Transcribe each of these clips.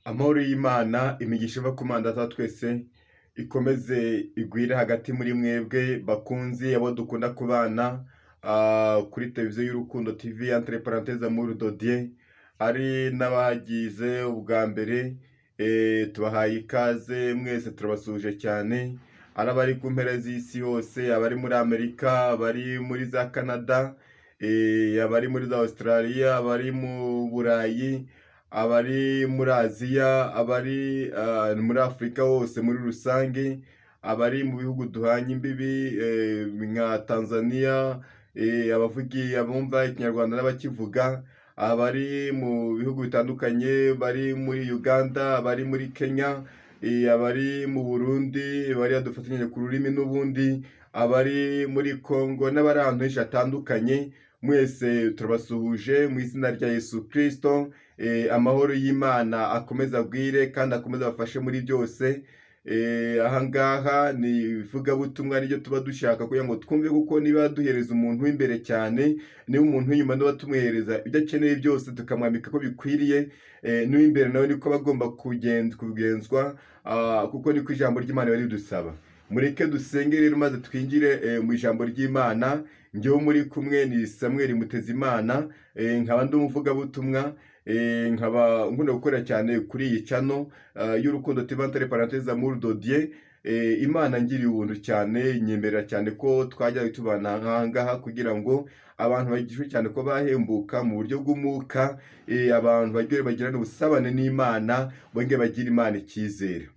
Amahoro y'Imana, imigisha iva ku Mana Data wa twese ikomeze igwire hagati muri mwebwe bakunzi abo dukunda kubana kuri televiziyo y'Urukundo TV entre parenthèses amour de Dieu, ari n'abagize ubwa mbere tubahaye ikaze mwese, turabasuje cyane, ari abari ku mpera z'isi yose, abari muri Amerika, abari muri za Canada, abari muri za Australia, abari mu Burayi, abari muri Aziya, abari muri Afurika hose muri rusange, abari mu bihugu duhanye imbibi nka Tanzania, abumva ikinyarwanda n'abakivuga, abari mu bihugu bitandukanye, bari muri Uganda, abari muri Kenya, abari mu Burundi, bari dufatanyije ku rurimi n'ubundi, abari muri Congo n'abari ahantu henshi hatandukanye, mwese turabasuhuje mu izina rya Yesu Kristo. Amahoro y'Imana akomeza agwire kandi akomeza abafashe muri byose. Ahangaha ni ivugabutumwa ryo tuba dushaka kugira ngo twumve, kuko niba duhereza umuntu w'imbere cyane, niba umuntu w'inyuma niba tumuhereza ibyo akeneye byose tukamwambika ko bikwiriye, n'uw'imbere nawe niko bagomba kugenzwa, kuko niko ijambo ry'Imana riba ridusaba. Mureke dusenge rero maze twinjire mu ijambo ry'Imana. Njyewe muri kumwe ni Samuel Mutezimana, nkaba ndi umuvugabutumwa, nkaba nkunda gukora cyane kuri iyi channel y'Urukundo TV entre parenthèses amour de Dieu. Imana ngiriye ubuntu cyane, nyemerera cyane ko twajya tubana ahangaha kugira ngo abantu bagishwe cyane ko bahembuka mu buryo bw'umwuka, abantu bagirana ubusabane n'Imana, bonge bagira Imana icyizere.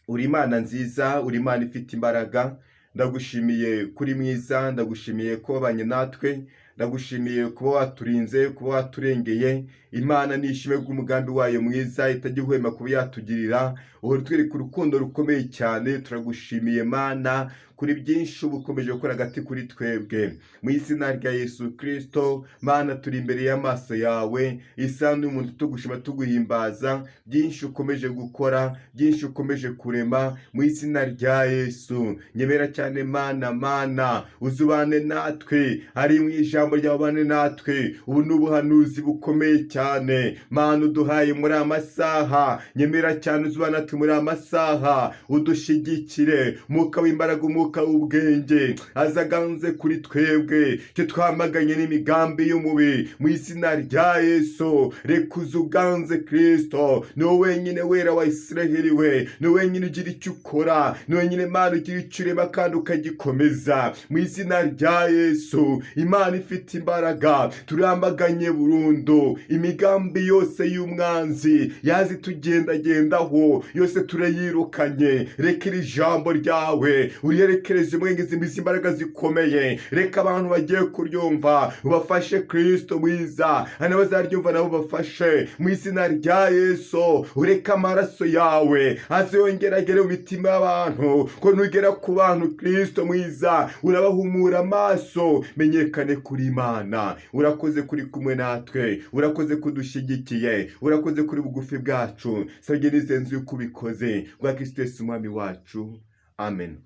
Uri Imana nziza, uri Imana ifite imbaraga. Ndagushimiye kuri mwiza, ndagushimiye ko wabanye natwe, ndagushimiye kuba waturinze, kuba waturengeye. Imana nishime bw'umugambi wayo mwiza itajya ihwema kuba yatugirira, uhora utwereka urukundo rukomeye cyane. Turagushimiye Mana kuri byinshi uba ukomeje gukora hagati kuri twebwe, mu izina rya Yesu Kristo. Mana, turi imbere y'amaso yawe, isanzwe umuntu tugushima tuguhimbaza, byinshi ukomeje gukora, byinshi ukomeje kurema, mu izina rya Yesu. Nyemera cyane Mana uzubane natwe, ari mu ijambo ryawe ubane natwe. Ubu ni ubuhanuzi bukomeye cyane Mana uduhaye muri amasaha. Nyemera cyane uzubane natwe muri amasaha, udushigikire. Mwuka w'imbaraga, umwuka w'ubwenge azaganze kuri twebwe, cyo twamaganye n'imigambi y'umubi, mu izina rya Yesu. Reka uzuganze Kristo, ni wowe wenyine wera wa Isiraheli, we ni wowe wenyine ugira icyo ukora, ni wowe wenyine Mana ugira icyo urema kandi ukagikomeza, mu izina rya Yesu. Imana ifite imbaraga, turamaganye burundu imigambi yose y'umwanzi yazi tugendagendaho, yose turayirukanye. Reka iri jambo ryawe uriyerekereze mwengeze imbisi imbaraga zikomeye. Reka abantu bagiye kuryumva ubafashe Kristo mwiza, n'abazaryumva nabo bafashe, mu izina rya Yesu. Ureka amaraso yawe azongeragere mu mitima y'abantu, ko nugera ku bantu Kristo mwiza urabahumura amaso, menyekane kuri Imana. Urakoze kuri kumwe natwe, urakoze kudushigikiye, urakoze kuri bugufi bwacu. Sabye nizenze yuko ubikoze kwa Kristo Yesu umwami wacu, amen.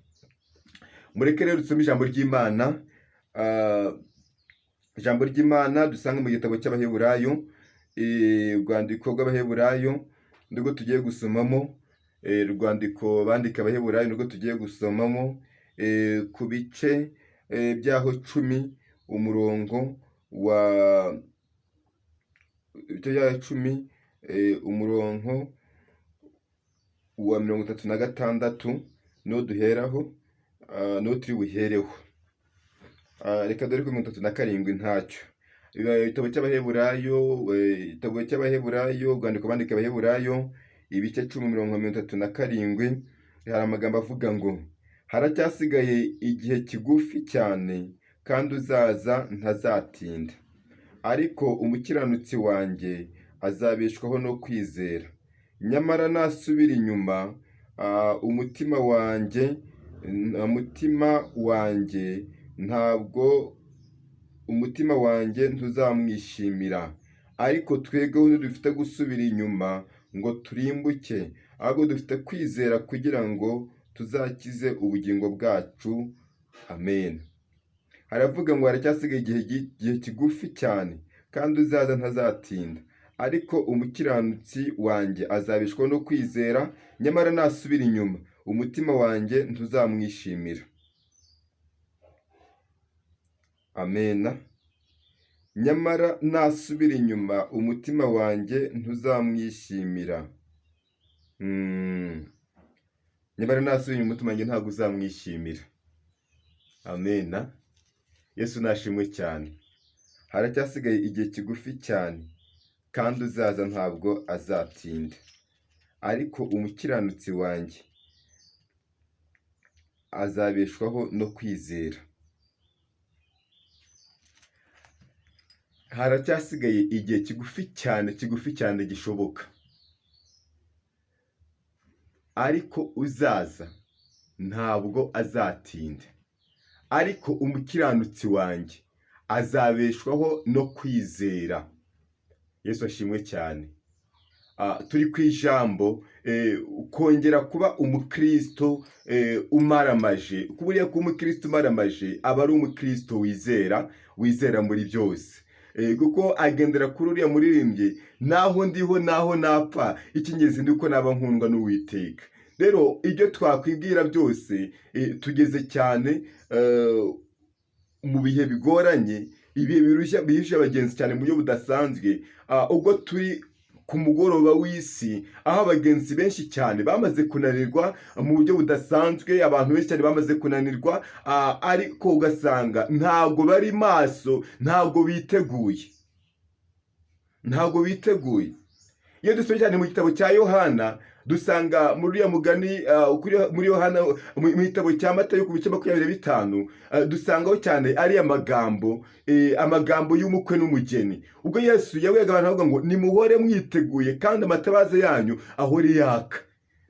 Mureke rero dusome ijambo ry'Imana. Ijambo ry'Imana dusanga mu gitabo cy'Abaheburayo, urwandiko rw'Abaheburayo nirwo tugiye gusomamo. Urwandiko bandika Abaheburayo nirwo tugiye gusomamo, ku bice byaho 10 umurongo wa umurongo wa 36 no duheraho, no turi buhereho. Reka dore ko 37 ntacyo. Igitabo cy'Abaheburayo, urwandiko bandika Abaheburayo, ibice 10 umurongo wa 37, hari amagambo avuga ngo: haracyasigaye igihe kigufi cyane, kandi uzaza ntazatinda, ariko umukiranutsi wanjye azabeshwaho no kwizera. Nyamara nasubira inyuma, umutima wanjye ntuzamwishimira. Ariko twebweho ntidufite gusubira inyuma ngo turimbuke, ahubwo dufite kwizera kugira ngo tuzakize ubugingo bwacu. Amen. Haravuga ngo haracyasigaye igihe kigufi cyane, kandi uzaza ntazatinda, ariko umukiranutsi wanjye azabeshwaho no kwizera, nyamara nasubira inyuma umutima wanjye ntuzamwishimira. Amena. Nyamara nasubira inyuma umutima wanjye ntuzamwishimira. Nyamara nasubira inyuma umutima wanjye ntabwo uzamwishimira. Amena. Yesu nashimwe cyane. Haracyasigaye igihe kigufi cyane, kandi uzaza ntabwo azatinda. Ariko umukiranutsi wanjye azabeshwaho no kwizera. Haracyasigaye igihe kigufi cyane gishoboka. Ariko uzaza ntabwo azatinda. Ariko umukiranutsi wanjye azabeshwaho no kwizera. Yesu ashimwe cyane. Turi ku ijambo kongera kuba umukristo umaramaje. Kuburiya ko umukristo umaramaje aba ari umukristo wizera muri byose. Kuko agendera kuri uriya muririmbyi, naho ndiho naho napfa, icy'ingenzi ndi uko naba nkundwa n'Uwiteka. Rero ibyo twakwibwira byose tugeze cyane mu bihe bigoranye, ibihe birushya abagenzi cyane mu buryo budasanzwe, ubwo turi ku mugoroba w'isi, aho abagenzi benshi cyane bamaze kunanirwa mu buryo budasanzwe. Abantu benshi cyane bamaze kunanirwa, ariko ugasanga ntabwo bari maso, ntabwo biteguye. Iyo dusomye cyane mu gitabo cya Yohana, dusanga muri uriya mugani muri Yohana mu gitabo cya Matayo ku bice 25, dusangaho cyane ari amagambo y'umukwe n'umugeni. Ubwo Yesu yabwiraga abantu avuga ngo nimuhore mwiteguye kandi amatabaza yanyu ahore yaka.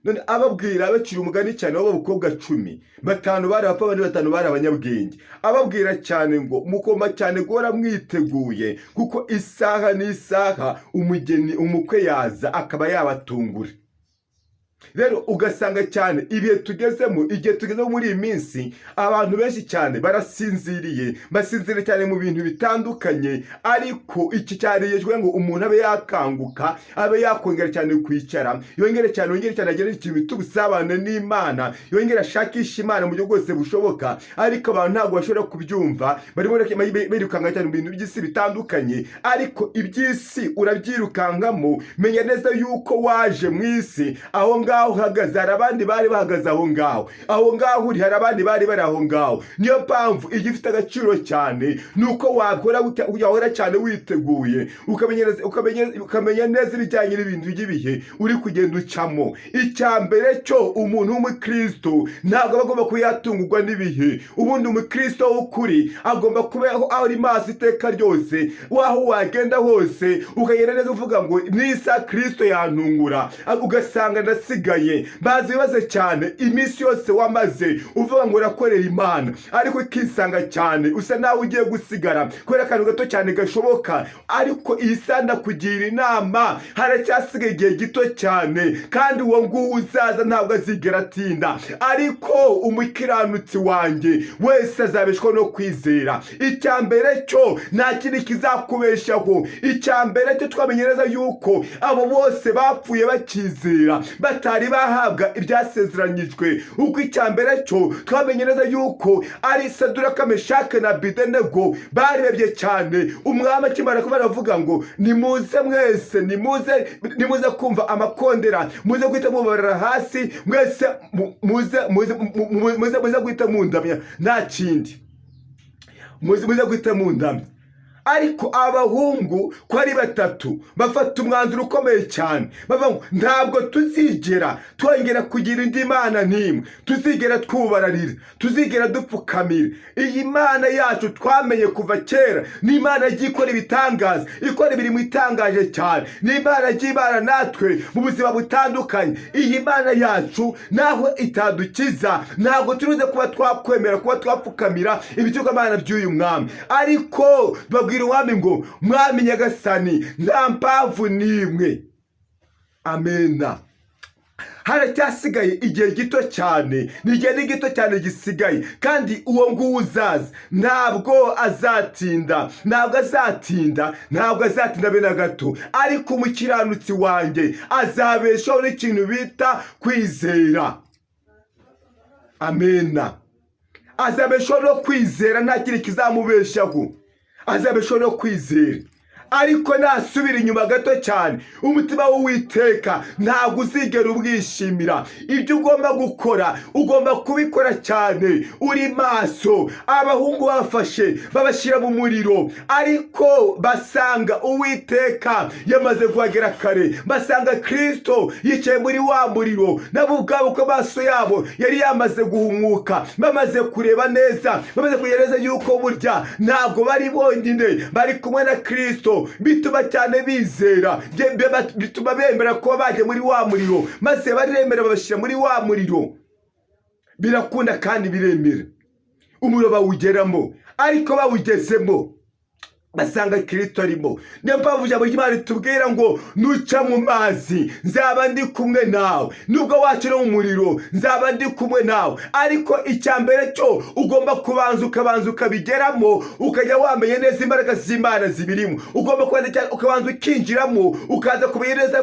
None ababwira abacira umugani cyane w'abakobwa 10, 5 bari abapfa abandi 5 bari abanyabwenge. Ababwira cyane ngo mukoma cyane guhora mwiteguye, kuko isaha n'isaha umukwe yaza akaba yabatungura. Rero ugasanga cyane igihe tugezemo muri iyi minsi, abantu benshi cyane basinziriye cyane mu bintu bitandukanye. Ariko iki cyariyejwe ngo umuntu abe yakanguka, abe yakongera cyane kwicara, yongere cyane agere ikintu bita ubusabane n'Imana, yongere ashakisha Imana mu buryo bwose bushoboka. Ariko abantu ntabwo bashobora kubyumva, barimo birukanga cyane mu bintu by'isi bitandukanye. Ariko iby'isi urabyirukankamo, menya neza yuko waje mu isi, aho ngaho uhagaze hari abandi bari bahagaze aho ngaho uri hari abandi bari bari aho ngaho. Niyo mpamvu igifite agaciro cyane nuko wahora cyane witeguye, ukamenya neza ibijyanye n'ibintu by'ibihe uri kugenda ucamo. Icya mbere cyo, umuntu w'umukristo ntabwo aba agomba kuba yatungurwa n'ibihe. Ubundi umukristo w'ukuri agomba kubaho ari maso iteka ryose, waho wagenda hose ukagenda neza uvuga ngo nisa Kristo yantungura. Ugasanga ndasigaye bazi bibaze cyane iminsi yose wamaze uvuga ngo urakorera Imana, ariko ikisanga cyane usa nawe ugiye gusigara kubera akantu gato cyane gashoboka. Ariko iyi sanda kugira inama, haracyasigaye igihe gito cyane, kandi uwo nguwo uzaza ntabwo azigera atinda. Ariko umukiranutsi wanjye wese azabeshwaho no kwizera. Icya mbere cyo nta kindi kizakubeshaho. Icya mbere cyo twamenyereza yuko abo bose bapfuye bakizera, batari bahabwa ibyasezeranyijwe. Uko icya mbere cyo twamenyereza yuko ari Saduraka, Meshake na Abedenego barebye cyane umwami akimara kuba aravuga ngo nimuze mwese, nimuze kumva amakondera, muze guhita mubarara hasi mwese, muze guhita mundamya, nta kindi, muze guhita mundamya. Ariko abahungu ko ari 3 bafata umwanzuro ukomeye cyane, bavuga ngo ntabwo tuzigera twongera kugira indi mana n'imwe, tuzigera twubararira, tuzigera dupfukamira. Iyi Mana yacu twamenye kuva kera ni Imana igikora ibitangaza, ikora ibintu itangaje cyane, ni Imana igibana natwe mu buzima butandukanye. Iyi Mana yacu naho itadukiza, ntabwo turuze kuba twakwemera kuba twapfukamira ibigirwamana by'uyu mwami. Ariko babwira umwami ngo mwami nyagasani, nta mpamvu n'imwe. Amena. haracyasigaye igihe gito cyane, ni igihe gito cyane gisigaye, kandi uwo nguwo uzaza ntabwo azatinda, ntabwo azatinda be na gato. Ariko umukiranutsi wanjye azabeshwaho n'ikintu bita kwizera. Amena. Azabeshwaho no kwizera, nta kindi kizamubeshaho. Azabeshwaho no kwizera. Ariko nasubira inyuma gato cyane, umutima w'Uwiteka ntabwo uzigera ubwishimira. Ibyo ugomba gukora, ugomba kubikora cyane uri maso. Abahungu bafashe babashyira mu muriro, ariko basanga Uwiteka yamaze kuhagera kare, basanga Kristo yicaye muri wa muriro, nabo ubwabo ko amaso yabo yari yamaze guhumuka, bamaze kureba neza, bamaze kugereza yuko burya ntabwo bari bonyine, bari kumwe na Kristo. Bituma cyane bizera, bituma bemera kuba baje muri wa muriro, maze baremera babashyira muri wa muriro. Birakunda kandi biremera, umuriro bawugeramo, ariko bawugezemo basanga Kristo arimo. Niyo mpamvu ijambo ry'Imana ritubwira ngo nuca mu mazi nzaba ndi kumwe nawe, nubwo waca no mu muriro nzaba ndi kumwe nawe. Ariko icyambere cyo ugomba ukabanza ukabigeramo, ukajya wamenye neza imbaraga z'Imana zibirimo. Ugomba ukabanza ukinjiramo, ukaza kumenya neza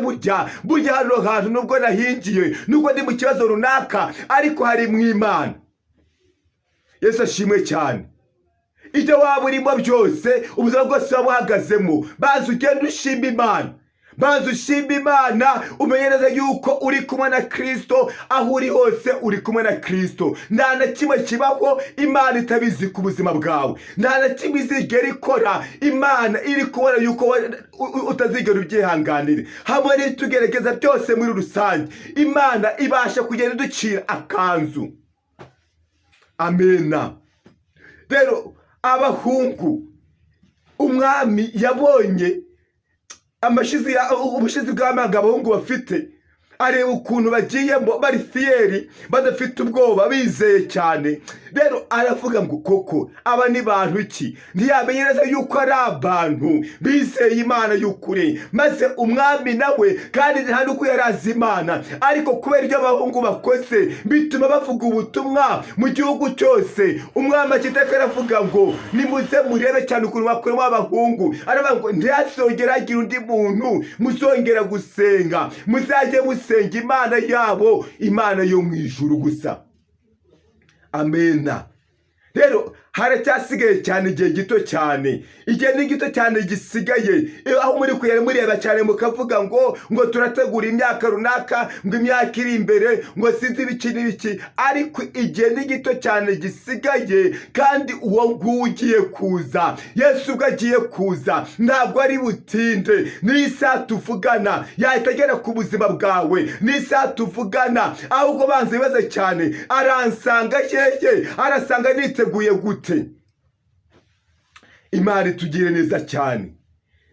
burya hano hantu nubwo nahingiye, nubwo ndi mu kibazo runaka, ariko hari mu Imana. Yesu ashimwe cyane. Ibyo waba urimo byose, ubuzima bwose waba uhagazemo, banza ugenda ushima Imana. Banza ushima Imana, umenye neza yuko uri kumwe na Kristo. Aho uri hose uri kumwe na Kristo. Nta na kimwe kibaho Imana itabizi ku buzima bwawe. Nta na kimwe izigera ikora Imana iri kubona yuko utazigera ubyihanganira. Hamwe n'itugerageza byose muri rusange, Imana ibasha kugenda iducira akanzu. Amena. Rero abahungu, umwami yabonye ubushizi bw'amanga abahungu bafite, areba ukuntu bagiyemo bari fiyeri, badafite ubwoba, bizeye cyane. Rero aravuga ngo koko aba ni bantu ki? Ntiyamenye neza yuko ari abantu bizeye Imana y'ukuri. Maze umwami nawe kandi nta nuko yari azi Imana, ariko kubera ibyo abahungu bakoze bituma bavuga ubutumwa mu gihugu cyose. Umwami akiteka aravuga ngo nimuze murebe cyane ukuntu bakuramo abahungu. Aravuga ngo ntihazongera hagira undi muntu muzongera gusenga, muzajye musenga Imana yabo, Imana yo mu ijuru gusa. Amena. Rero haracyasigaye cyane igihe gito cyane, igihe ni gito cyane gisigaye. Aho muri mureba cyane mukavuga ngo turategura imyaka runaka, ngo imyaka iri imbere, ngo sinzi ibiki n'ibiki, ariko igihe ni gito cyane gisigaye, kandi uwo nguwo ugiye kuza, Yesu ubwo agiye kuza, ntabwo ari butinde. N'isaha tuvugana yahita agera ku buzima bwawe, n'isaha tuvugana. Ahubwo banza ibibazo cyane, aransanga hehe? Arasanga niteguye gute? Imana itugire neza cyane.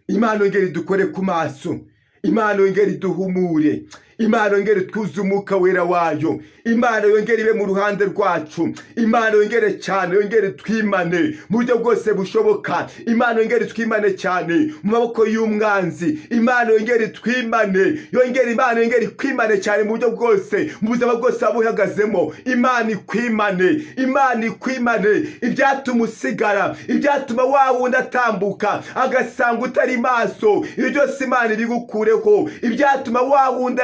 Imana yongere idukore ku maso. Imana yongere iduhumure. Imana yongere twuze umwuka wera wayo. Imana yongere ibe mu ruhande rwacu. Imana yongere cyane, yongere twimane mu buryo bwose bushoboka. Imana yongere twimane cyane mu maboko y'umwanzi. Imana yongere twimane, Imana yongere kwimane cyane mu buryo bwose, mu buzima bwose wabuhagazemo. Imana ikwimane, Imana ikwimane. Ibyatuma usigara, ibyatuma wa wundi atambuka agasanga utari maso, ibyo byose Imana ibigukureho. Ibyatuma wa wundi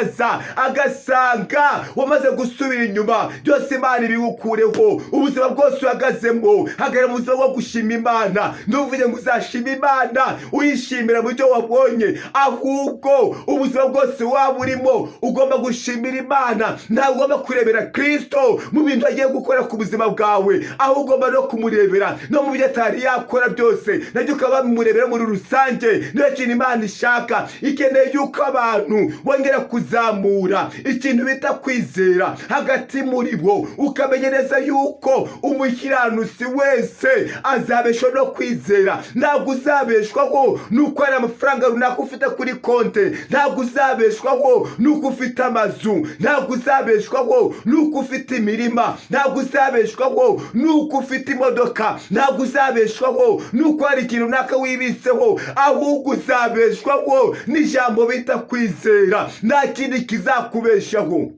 agasanga wamaze gusubira inyuma, byose Imana ibigukureho. Ubuzima bwose uhagazemo, hagarara mu buzima bwo gushima Imana. Ntuvuge ngo uzashima Imana uyishimira mu byo wabonye, ahubwo ubuzima bwose waba urimo ugomba gushimira Imana. Ntabwo ugomba kurebera Kristo mu bintu agiye gukora ku buzima bwawe, ahubwo ugomba no kumurebera no mu byo atari yakora byose, nabyo ukaba murebera muri rusange. Niyo kintu Imana ishaka, ikeneye yuko abantu bongera kuzamura ikintu bita kwizera hagati muri bo. Ukamenya neza yuko umukiranutsi wese azabeshwaho no kwizera. Ntabwo uzabeshwaho nuko hari amafaranga runaka ufite kuri konte, ntabwo uzabeshwaho nuko ufite amazu, ntabwo uzabeshwaho nuko ufite imirima, ntabwo uzabeshwaho nuko ufite imodoka, ntabwo uzabeshwaho nuko hari ikintu runaka wibitseho, ahubwo uzabeshwaho n'ijambo bita kwizera. Nta kindi kizakubeshaho.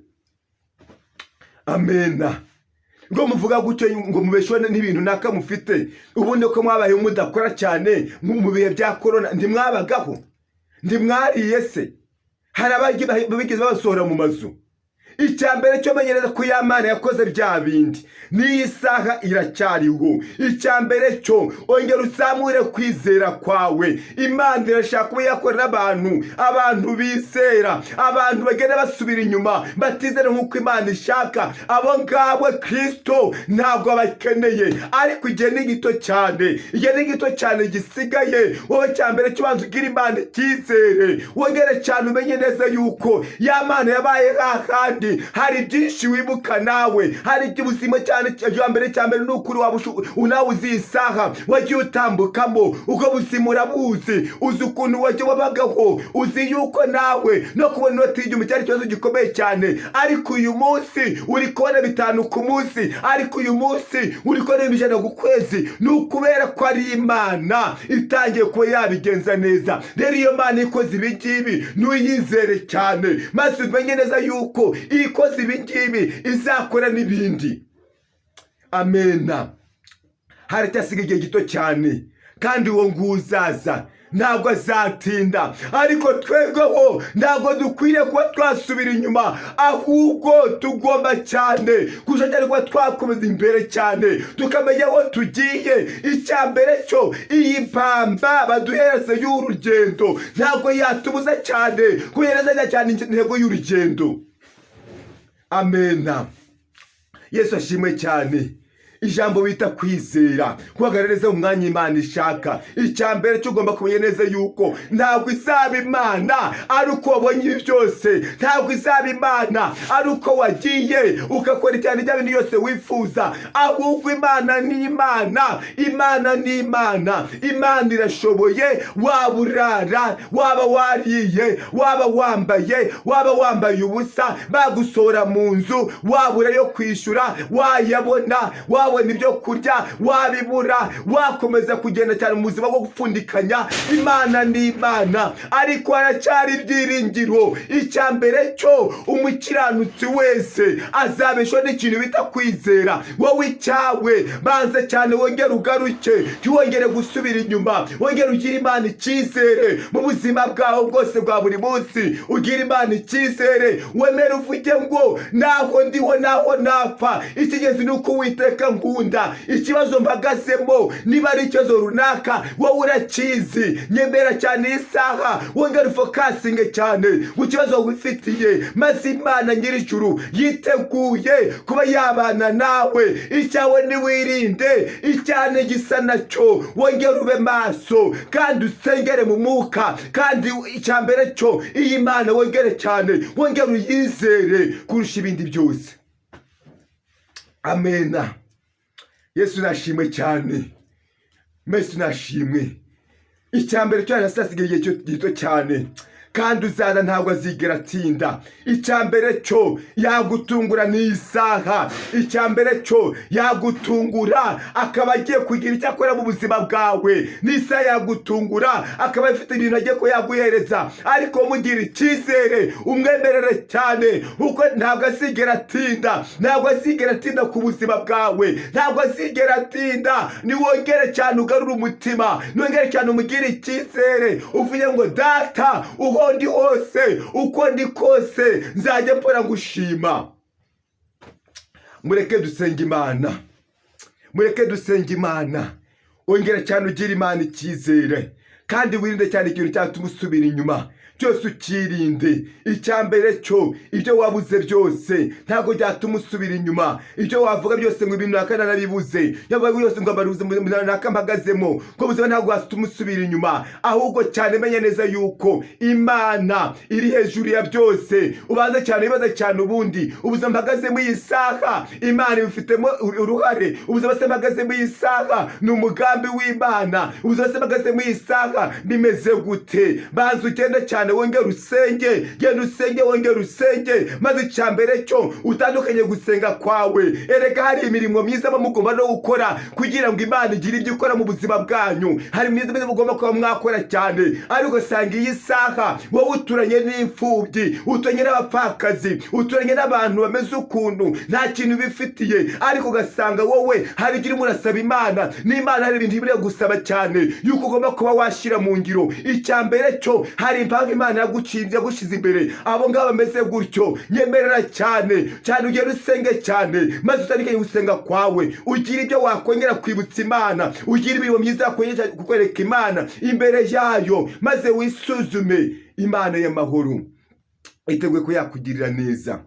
amena. Ngo muvuga gutyo ngo mubeshone n'ibintu naka mufite, ubundi ko mwabaye mudakora cyane mu bihe bya corona, ntimwabagaho, ntimwariye se? Hari abigeze babasohora mu mazu. Icyambere cyo menyereza ko Imana yakoze bya bindi, n'iyi saha iracyariho. Icyambere cyo ongera uzamure kwizera kwawe. Imana irashaka kuba yakorera abantu bizera, abantu bagenda basubira inyuma batizera nk'uko Imana ishaka. Abo ngabo Kristo ntabwo abakeneye, ariko igihe ni gito cyane, igihe ni gito cyane gisigaye. Wowe cyambere cyo banza ugira Imana icyizere, wongere cyane umenye neza yuko ya Mana yabaye hahandi. Hari byinshi wibuka nawe, hari iby'ubuzima cyane. Cyambere n'ukuri nawe uzi isaha wagiye utambukamo, ubwo buzima urabuzi, uzi ukuntu wagiye wabagaho, uzi yuko nawe no kubona inoti y'igihumbi cyari ikibazo gikomeye cyane, ariko uyu munsi uri kubona 5 ku munsi, ariko uyu munsi uri kubona 100 ku kwezi. Ni ukubera ko ari Imana itangiye kuba yabigenza neza. Rero iyo Mana ikoze ibi ngibi ntuyizere cyane, maze umenye neza yuko ikoze ibi ngibi izakora n'ibindi. Amena. Haracyasigaye igihe gito cyane, kandi uwo nguzaza ntabwo azatinda, ariko twebweho ntabwo dukwiriye kuba twasubira inyuma, ahubwo tugomba cyane gushakira kuba twakomeza imbere cyane, tukamenya aho tugiye. Icyambere cyo iyi mpamba baduhereze y'urugendo ntabwo yatubuza cyane kugereza cyane intego y'urugendo. Amena. Yesu ashimwe cyane. Ijambo bita kwizera, guhagarariza umwanya Imana ishaka. Icyambere cyo ugomba kumenya neza yuko ntabwo izaba Imana ari uko wabonye ibi byose, ntabwo izaba Imana ari uko wagiye ugakora cyane ibyo bintu yose wifuza, ahubwo Imana ni Imana. Imana ni Imana. Imana irashoboye. Waba urara, waba wariye, waba wambaye ubusa, bagusohora mu nzu, wabura yo kwishyura, wayabona, wabona ibyo kurya, wabibura, wakomeza kugenda cyane mu buzima bwo gupfundikanya. Imana ni Imana, ariko haracyari ibyiringiro. Icyambere cyo umukiranutsi wese azabeshwaho n'ikintu bita kwizera. Wowe icyawe banze cyane wongere ugaruke, wongere gusubira inyuma, wongere ugira Imana icyizere mu buzima bwawe bwose bwa buri munsi. Ugira Imana icyizere, wemere uvuge ngo naho ndiho naho napfa, ikigezi nuko Uwiteka nkunda. Ikibazo mpagazemo niba ari ikibazo runaka, wowe urakizi. Nyemera cyane isaha wongere ufokasinge cyane ku kibazo wifitiye, maze Imana nyir'ijuru yiteguye kuba yabana nawe. Icyawe niwirinde icyane gisa nacyo, wongere ube maso kandi usengere mu mwuka. Kandi icyambere cyo iyi Mana wongere cyane, wongere uyizere kurusha ibindi byose. Amena. Yesu nashimwe cyane. Yesu nashimwe. Icyambere cyo harasigaye igihe gito cyane, kandi uzaza ntabwo azigera atinda. Icyambere cyo yagutungura n'isaha. Icyambere cyo yagutungura akaba agiye kugira icyo akora mu buzima bwawe. N'isaha yagutungura akaba afite ibintu agiye ko yaguhereza, ariko mugira icyizere, umwemerere cyane, kuko ntabwo azigera atinda. Ntabwo azigera atinda ku buzima bwawe, ntabwo azigera atinda. Niwongere cyane ugarura umutima, niwongere cyane umugire icyizere, uvuye ngo data uho ndi hose, uko ndi kose nzajya mpora gushima. Mureke dusenga Imana, mureke dusenga Imana. Ongera cyane ugira Imana icyizere, kandi wirinde cyane ikintu cyatuma usubira inyuma. Cyose ukirinde. Icyambere cyo ibyo wabuze byose ntabwo byatuma usubira inyuma. Ibyo wavuga byose ngo ibintu nakana nabibuze, yabaye byose ngo baruze mu nakamagazemo, ko buzima ntabwo watuma usubira inyuma. Ahubwo cyane menya neza yuko Imana iri hejuru ya byose. Ubanze cyane ibaza cyane ubundi ubuzima mpagazemo iyi saha Imana ibifitemo uruhare. Ubuzima se mpagazemo iyi saha ni umugambi w'Imana. Ubuzima se mpagazemo iyi saha bimeze gute? Banze ugende cyane cyane wongere usenge, genda usenge wongere usenge, maze icyambere cyo utandukanye gusenga kwawe. Erega hari imirimo myiza mugomba no gukora kugira ngo Imana igire ibyo ikora mu buzima bwanyu. Hari myiza mugomba kuba mwakora cyane, ariko usanga iyi saha wowe uturanye n'imfubyi, uturanye n'abapfakazi, uturanye n'abantu bameze ukuntu nta kintu bifitiye, ariko ugasanga wowe hari ibyo urimo urasaba Imana, n'Imana hari ibintu ibiri gusaba cyane yuko ugomba kuba washyira mu ngiro. Icyambere cyo hari impamvu Imana yagushize imbere. Abo ngabo bameze gutyo, nyemerera cyane cyane ugenda usenge cyane, maze utandukanye gusenga kwawe, ugira ibyo wakongera kwibutsa Imana, ugira imirimo myiza yakongera kukwereka Imana imbere yayo, maze wisuzume. Imana y'amahoro iteguye ko yakugirira neza.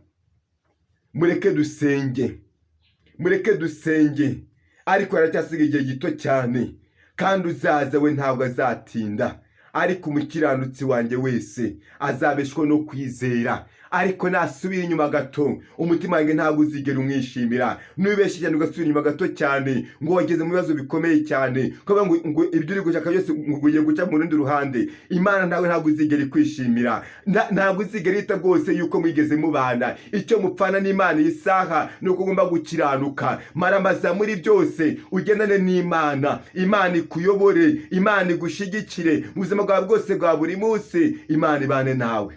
Mureke dusenge, mureke dusenge, ariko haracyasigaye igihe gito cyane, kandi uzaza we ntabwo azatinda. Ariko umukiranutsi wanjye wese azabeshwaho no kwizera, ariko nasubira inyuma gato umutima wanjye ntabwo uzigera umwishimira. Nubeshye cyane ugasubira inyuma gato cyane ngo wageze mu bibazo bikomeye cyane, kuvuga ngo ibyo uri gushaka byose ugiye guca mu rundi ruhande, Imana ntabwo uzigera ikwishimira, ntabwo uzigera ita rwose yuko mwigeze mubana. Icyo mupfana n'Imana iyi saha ni uko ugomba gukiranuka. Maramaza muri byose ugendane n'Imana, Imana ikuyobore, Imana igushyigikire mu buzima bwawe bwose bwa buri munsi. Imana ibane nawe.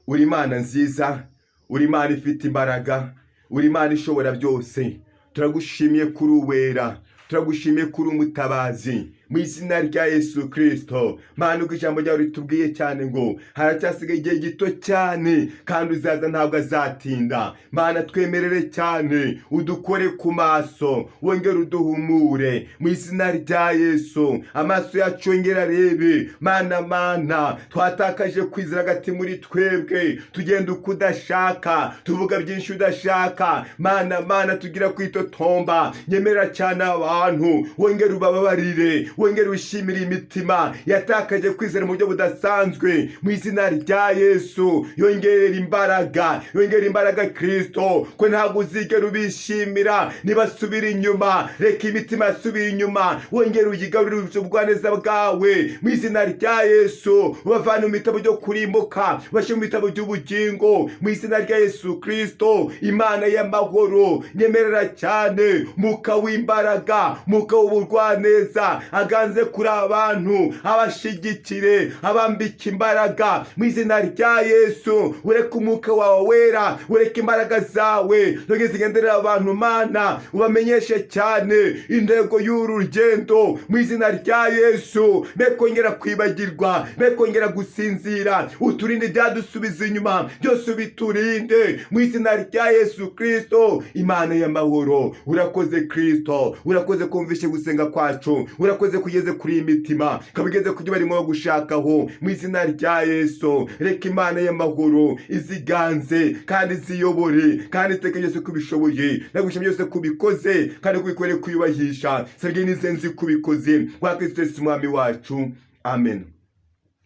Uri Imana nziza, uri Imana ifite imbaraga, uri Imana ishobora byose. Turagushimiye kuri uwera, turagushimiye kuri umutabazi, mu izina rya Yesu Kristo. Mana, uko ijambo ryawe ritubwiye cyane ngo haracyasigaye igihe gito cyane, kandi uzaza ntabwo azatinda. Mana, twemerere cyane, udukore ku maso, wongere uduhumure mu izina rya Yesu. Amaso yacu yongere arebe. Mana, twatakaje kwizera hagati muri twebwe, tugenda uko udashaka, tuvuga byinshi udashaka. Mana, tugira kwitotomba. Nyemerera cyane abantu, wongere ubababarire, wongere wishimire imitima yatakaje kwizera mu buryo budasanzwe mu izina rya Yesu. Yongere imbaraga Kristo, ko ntabwo uzigera ubishimira nibasubira inyuma. Reka imitima yasubira inyuma, wongere uyigarurire ubugwaneza bwawe mu izina rya Yesu. Ubavane mu bitabo byo kurimbuka, bashyire mu bitabo by'ubugingo mu izina rya Yesu Kristo. Imana y'amahoro, nyemerera cyane muka w'imbaraga, muka w'ubugwaneza aganze kuri abantu, abashigikire, abambika imbaraga mu izina rya Yesu. Ureke umwuka wawe wera, ureke imbaraga zawe zoge zigenderera abantu. Mana, ubamenyeshe cyane intego y'uru rugendo mu izina rya Yesu. Bekongera kwibagirwa, bekongera gusinzira, uturinde byadusubiza inyuma, byose ubiturinde mu izina rya Yesu Kristo. Imana y'amahoro, urakoze Kristo, urakoze kumvishe gusenga kwacu, urakoze kugeze kuri imitima, kabigeze kujya barimo gushakaho mu izina rya Yesu. Reka Imana y'amahoro iziganze kandi ziyobore, kandi iteke byose kubishoboye, nagushimye byose kubikoze, kandi kubikoreye kuyubahisha. Sabye nizenzi kubikoze kwa Kristo Yesu umwami wacu. Amen.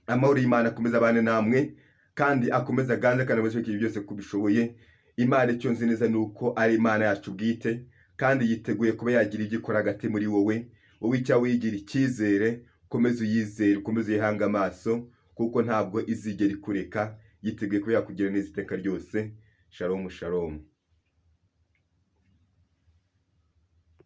Amahoro y'Imana akomeza abane namwe, kandi akomeza ganze, kandi amushyikiye byose kubishoboye. Imana icyo nzi neza nuko ari Imana yacu bwite, kandi yiteguye kuba yagira ibyo ikora hagati muri wowe. Wowe icyawe wigira icyizere, ukomeze uyizere, ukomeze uyihanga amaso, kuko ntabwo izigera ikureka. Yiteguye kuba yakugira neza iteka ryose. Shalom, shalom.